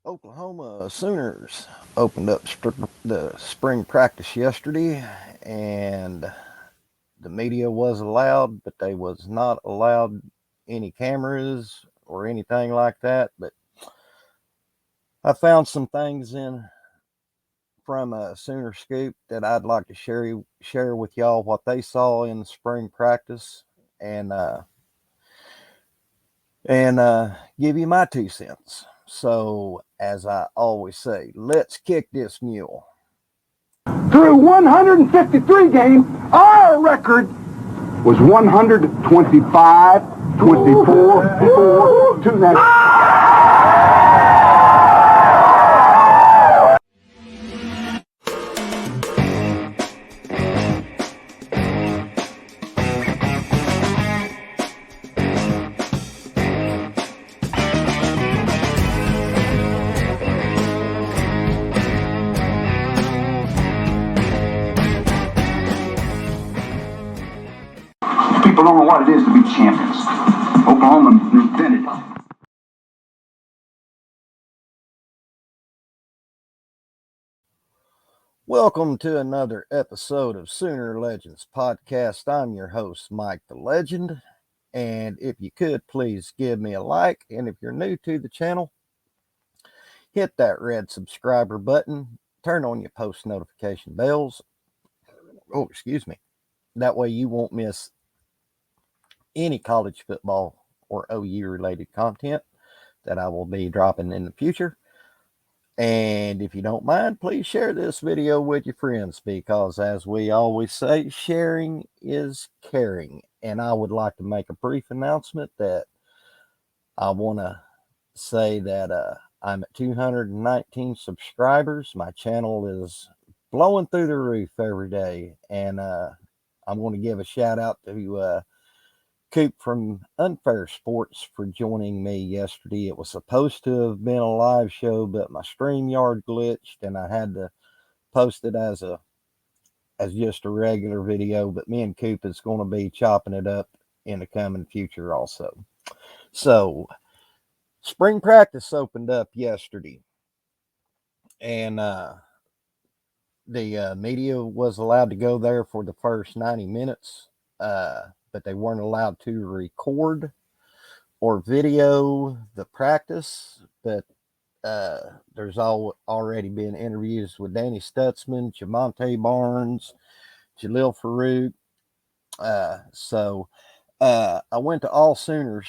Oklahoma Sooners opened up the spring practice yesterday, and the media was allowed, but they was not allowed any cameras or anything like that. But I found some things in from a Sooner Scoop that I'd like to share with y'all what they saw in spring practice, and give you my 2 cents. So, as I always say, let's kick this mule. Through 153 games, our record was 125, 24, 4, 2 now. People don't know what it is to be champions. Oklahoma invented it. Welcome to another episode of Sooner Legends Podcast. I'm your host, Mike the Legend. And if you could, please give me a like. And if you're new to the channel, hit that red subscriber button. Turn on your post notification bells. Oh, excuse me. That way you won't miss any college football or OU related content that I will be dropping in the future. And if you don't mind, please share this video with your friends because, as we always say, sharing is caring. And I would like to make a brief announcement that I want to say that I'm at 219 subscribers. My channel is blowing through the roof every day. And I'm going to give a shout out to Coop from Unfair Sports for joining me yesterday. It was supposed to have been a live show, but my StreamYard glitched and I had to post it as just a regular video. But me and Coop is going to be chopping it up in the coming future also. So spring practice opened up yesterday, and the media was allowed to go there for the first 90 minutes, but they weren't allowed to record or video the practice. But there's already been interviews with Danny Stutzman, Jamonte Barnes, Jalil Farouk. So I went to All Sooners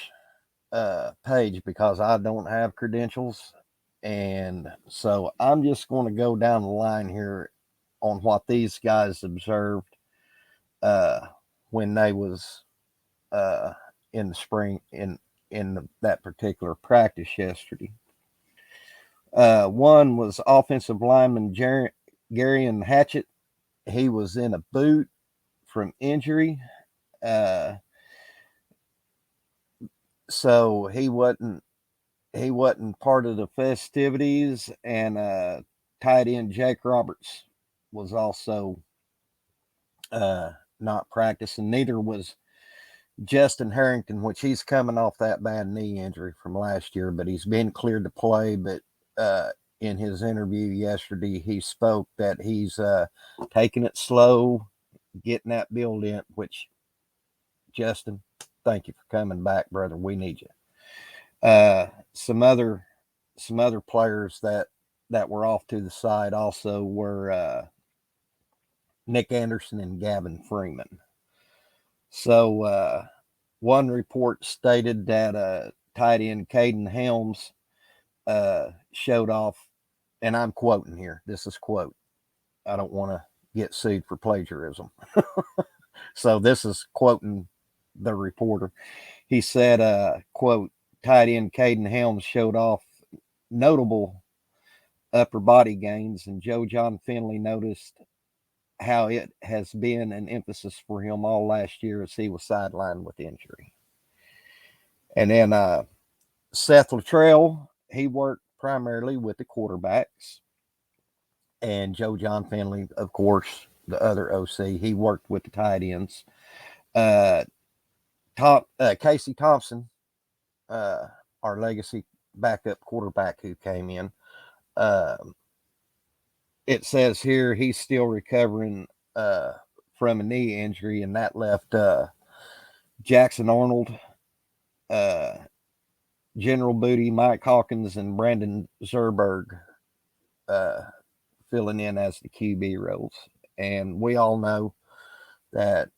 page because I don't have credentials. And so I'm just going to go down the line here on what these guys observed when they was in the spring in that particular practice yesterday. One was offensive lineman Gary Hatchett. He was in a boot from injury. So he wasn't part of the festivities, and tight end Jake Roberts was also not practicing. Neither was Justin Harrington, which he's coming off that bad knee injury from last year, but he's been cleared to play. But in his interview yesterday, he spoke that he's taking it slow, getting that build in, which, Justin, thank you for coming back, brother. We need you. Some other players that were off to the side also were Nick Anderson and Gavin Freeman. So one report stated that tight end Caden Helms showed off, and I'm quoting here. This is quote. I don't want to get sued for plagiarism. So this is quoting the reporter. He said, quote, tight end Caden Helms showed off notable upper body gains, and Joe John Finley noticed how it has been an emphasis for him all last year as he was sidelined with injury. And then Seth Luttrell, he worked primarily with the quarterbacks. And Joe John Finley, of course, the other OC, he worked with the tight ends. Casey Thompson, our legacy backup quarterback who came in, It says here he's still recovering from a knee injury, and that left Jackson Arnold, General Booty, Mike Hawkins, and Brandon Zerberg filling in as the QB roles. And we all know that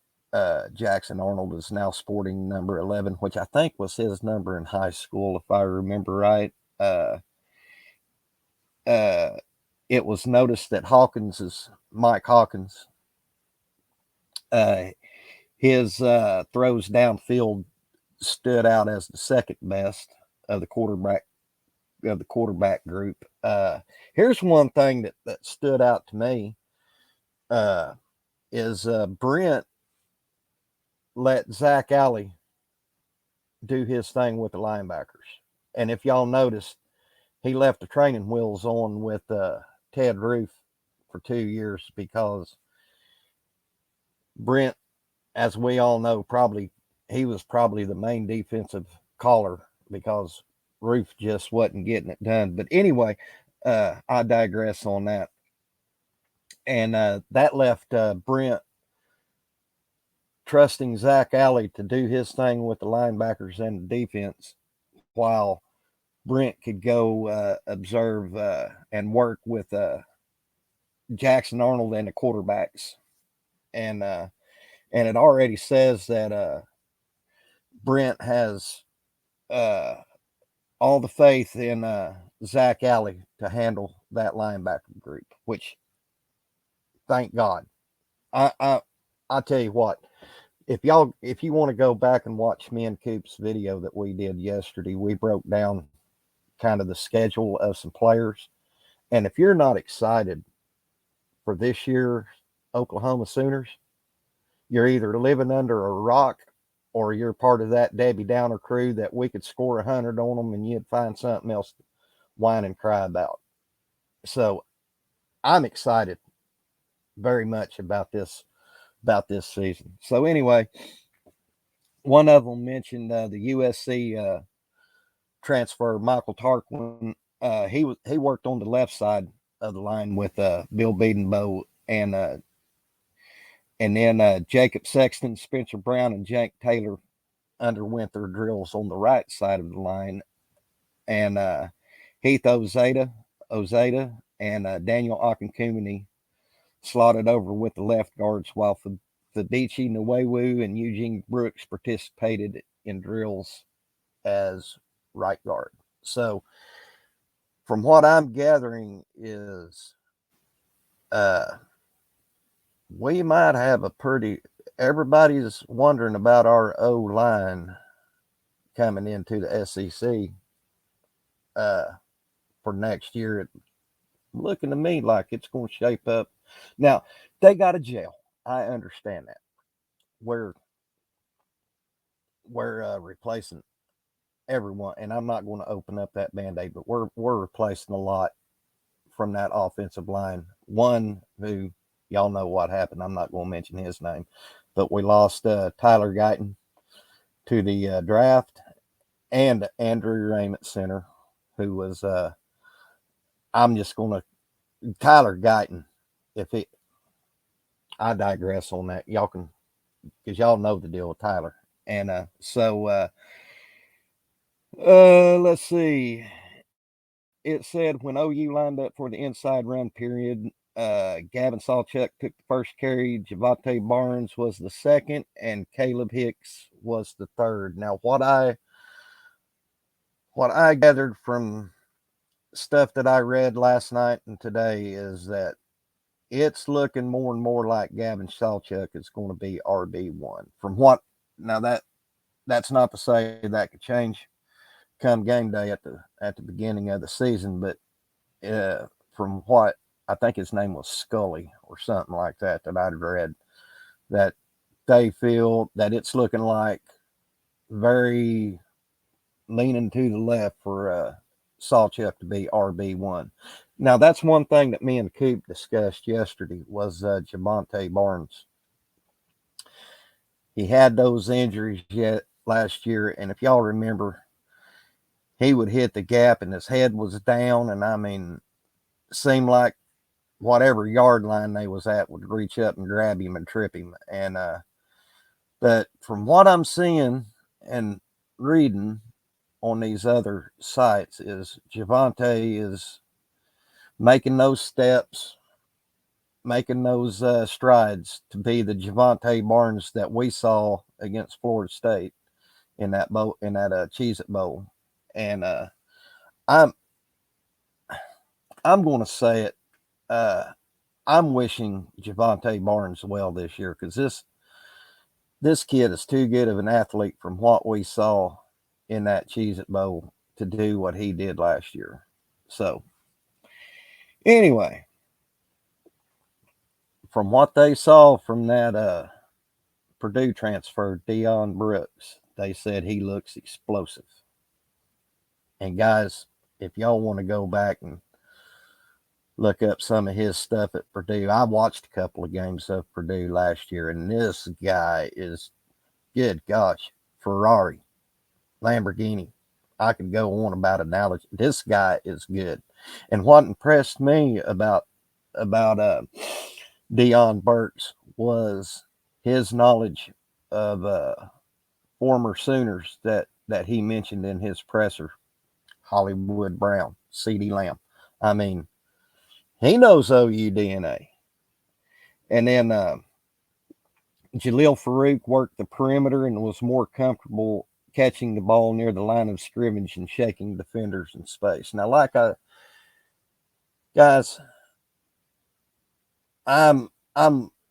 Jackson Arnold is now sporting number 11, which I think was his number in high school, if I remember right. It was noticed that Mike Hawkins, his throws downfield stood out as the second best of the quarterback group. Here's one thing that stood out to me is Brent let Zach Alley do his thing with the linebackers. And if y'all noticed, he left the training wheels on with Ted Roof for 2 years because Brent, as we all know, he was probably the main defensive caller because Roof just wasn't getting it done. But anyway, I digress on that. And that left Brent trusting Zach Alley to do his thing with the linebackers and the defense while Brent could go observe and work with Jackson Arnold and the quarterbacks. And it already says that Brent has all the faith in Zach Alley to handle that linebacker group, which, thank God. I tell you what, if you want to go back and watch me and Coop's video that we did yesterday, we broke down kind of the schedule of some players. And if you're not excited for this year's Oklahoma Sooners, you're either living under a rock or you're part of that Debbie Downer crew that we could score 100 on them and you'd find something else to whine and cry about. So I'm excited very much about this season. So anyway, one of them mentioned the USC transfer, Michael Tarquin. He worked on the left side of the line with Bill Bedenbow and then Jacob Sexton, Spencer Brown, and Jank Taylor underwent their drills on the right side of the line. And Heath Ozada and Daniel Akinkumeni slotted over with the left guards, while Fabici Nwewu and Eugene Brooks participated in drills as right guard. So from what I'm gathering is we might have everybody's wondering about our O-line coming into the SEC for next year. It's looking to me like it's going to shape up. Now, they got a gel. I understand that. We're replacing everyone, and I'm not going to open up that Band-Aid, but we're replacing a lot from that offensive line. One who, y'all know what happened. I'm not going to mention his name, but we lost Tyler Guyton to the draft, and Andrew Raymond Center, who was Tyler Guyton. I digress on that. Y'all can, because y'all know the deal with Tyler. And let's see. It said when OU lined up for the inside run period, Gavin Sawchuk took the first carry, Javante Barnes was the second, and Caleb Hicks was the third. Now, what I gathered from stuff that I read last night and today is that it's looking more and more like Gavin Sawchuk is going to be RB1. That's not to say that could change come game day at the beginning of the season, but from what I think his name was Scully or something like that I'd read, that they feel that it's looking like very leaning to the left for Sawchuk to be RB1. Now, that's one thing that me and Coop discussed yesterday was Javante Barnes. He had those injuries yet last year, and if y'all remember, he would hit the gap and his head was down, and I mean, seemed like whatever yard line they was at would reach up and grab him and trip him. And but from what I'm seeing and reading on these other sites is Javante is making those steps, making those strides to be the Javante Barnes that we saw against Florida State in that bowl, in that Cheez-It Bowl. And I'm going to say it. I'm wishing Javante Barnes well this year, because this kid is too good of an athlete from what we saw in that Cheez-It Bowl to do what he did last year. So anyway, from what they saw from that Purdue transfer, Deion Brooks, they said he looks explosive. And guys, if y'all want to go back and look up some of his stuff at Purdue, I watched a couple of games of Purdue last year, and this guy is, good gosh, Ferrari, Lamborghini. I could go on about analogy. This guy is good. And what impressed me about Deion Burks was his knowledge of former Sooners that he mentioned in his presser. Hollywood Brown, CeeDee Lamb. I mean, he knows OU DNA. And then Jalil Farouk worked the perimeter and was more comfortable catching the ball near the line of scrimmage and shaking defenders in space. Now, guys, I'm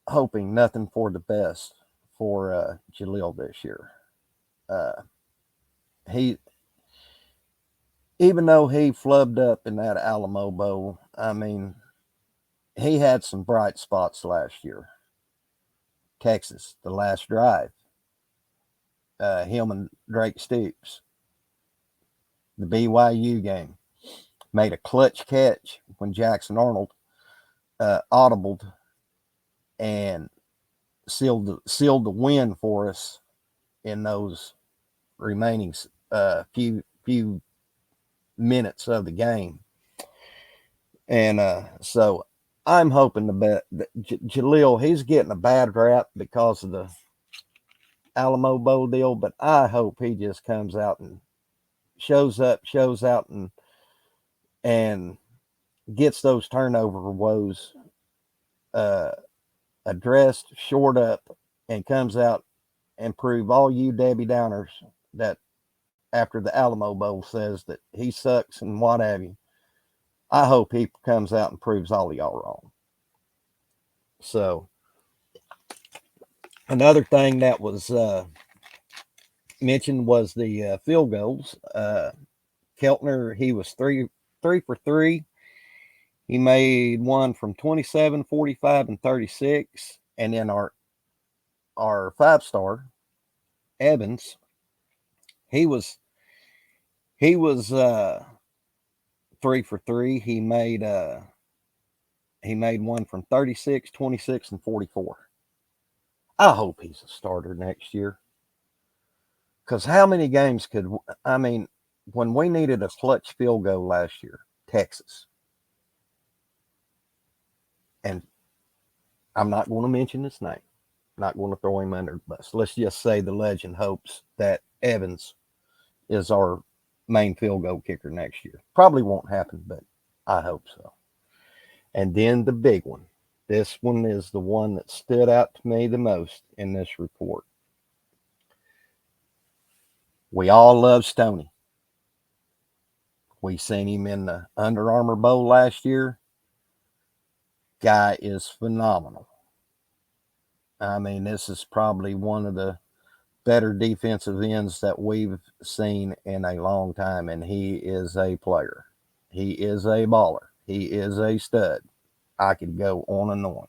hoping nothing for the best for Jalil this year. He, even though he flubbed up in that Alamo Bowl, I mean, he had some bright spots last year. Texas, the last drive, him and Drake Stoops, the BYU game, made a clutch catch when Jackson Arnold audibled and sealed the win for us in those remaining few minutes of the game. And so I'm hoping that Jalil, he's getting a bad rap because of the Alamo Bowl deal, but I hope he just comes out and shows out and gets those turnover woes addressed, shored up, and comes out and prove all you Debbie Downers that after the Alamo Bowl says that he sucks and what have you. I hope he comes out and proves all of y'all wrong. So another thing that was mentioned was the field goals. Keltner, he was three for three. He made one from 27, 45, and 36. And then our 5-star, Evans, he was 3 for 3. He made one from 36, 26, and 44. I hope he's a starter next year. Because how many games when we needed a clutch field goal last year, Texas, and I'm not going to mention his name, not going to throw him under the bus. Let's just say the legend hopes that Evans is our main field goal kicker next year. Probably won't happen, but I hope so. And then the big one. This one is the one that stood out to me the most in this report. We all love Stoney. We seen him in the Under Armour Bowl last year. Guy is phenomenal. I mean, this is probably one of the better defensive ends that we've seen in a long time, and he is a player. He is a baller. He is a stud. I could go on and on.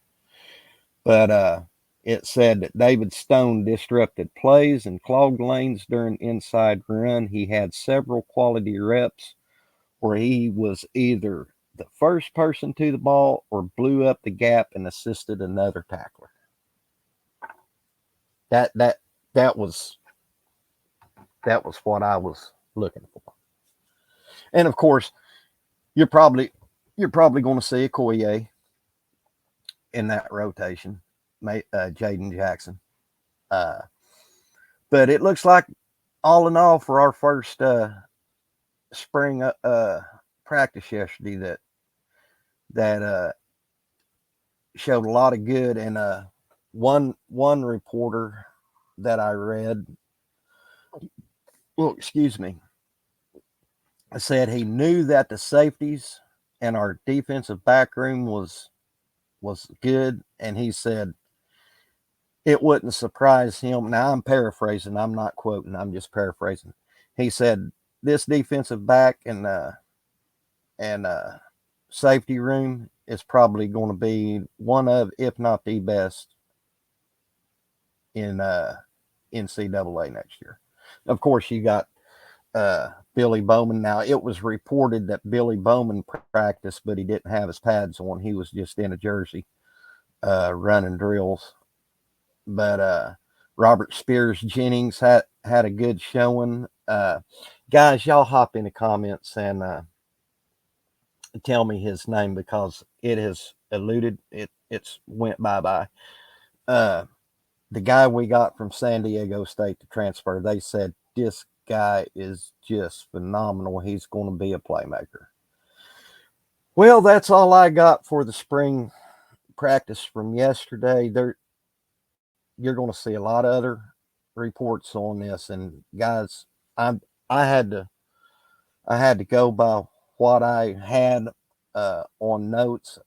But it said that David Stone disrupted plays and clogged lanes during inside run. He had several quality reps where he was either the first person to the ball or blew up the gap and assisted another tackler. That was what I was looking for. And of course, you're probably you're probably going to see a Koye in that rotation, Jaden Jackson. But it looks like, all in all, for our first spring practice yesterday, that showed a lot of good. And one reporter that I read, well, excuse me, said he knew that the safeties and our defensive back room was good, and he said it wouldn't surprise him. Now I'm paraphrasing, I'm not quoting, I'm just paraphrasing. He said this defensive back and safety room is probably going to be one of, if not the best, in NCAA next year. Of course, you got Billy Bowman. Now, it was reported that Billy Bowman practiced, but he didn't have his pads on. He was just in a jersey running drills. But Robert Spears Jennings had a good showing. Guys, y'all hop in the comments and tell me his name, because it has eluded. It's went bye-bye. The guy we got from San Diego State to transfer, they said this guy is just phenomenal. He's going to be a playmaker. Well, that's all I got for the spring practice from yesterday. You're going to see a lot of other reports on this, and guys, I had to go by what I had on notes.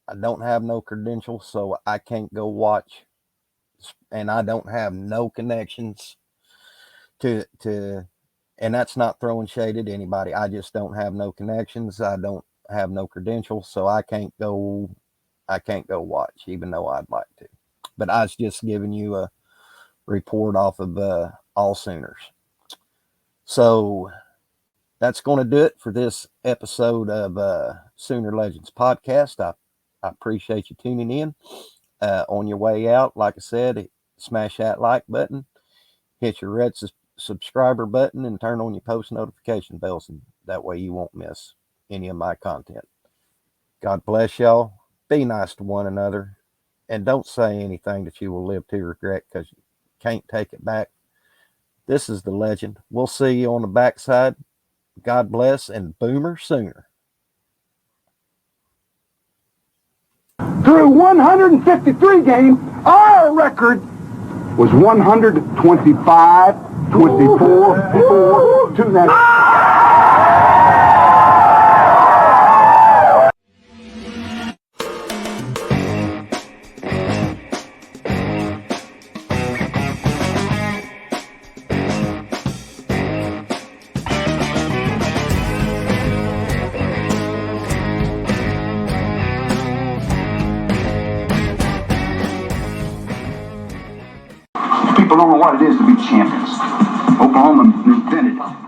I don't have no credentials, so I can't go watch, and I don't have no connections to and that's not throwing shade at anybody. I just don't have no connections. I don't have no credentials, so I can't go watch, even though I'd like to. But I was just giving you a report off of all Sooners. So that's going to do it for this episode of Sooner Legends Podcast. I appreciate you tuning in. On your way out, like I said, smash that like button, hit your red subscriber button, and turn on your post notification bells, and that way you won't miss any of my content. God bless y'all. Be nice to one another, and don't say anything that you will live to regret, because you can't take it back. This is the legend. We'll see you on the backside. God bless, and Boomer Sooner. Through 153 games, our record was 125, 24, 4 to that. People don't know what it is to be champions. Oklahoma invented it.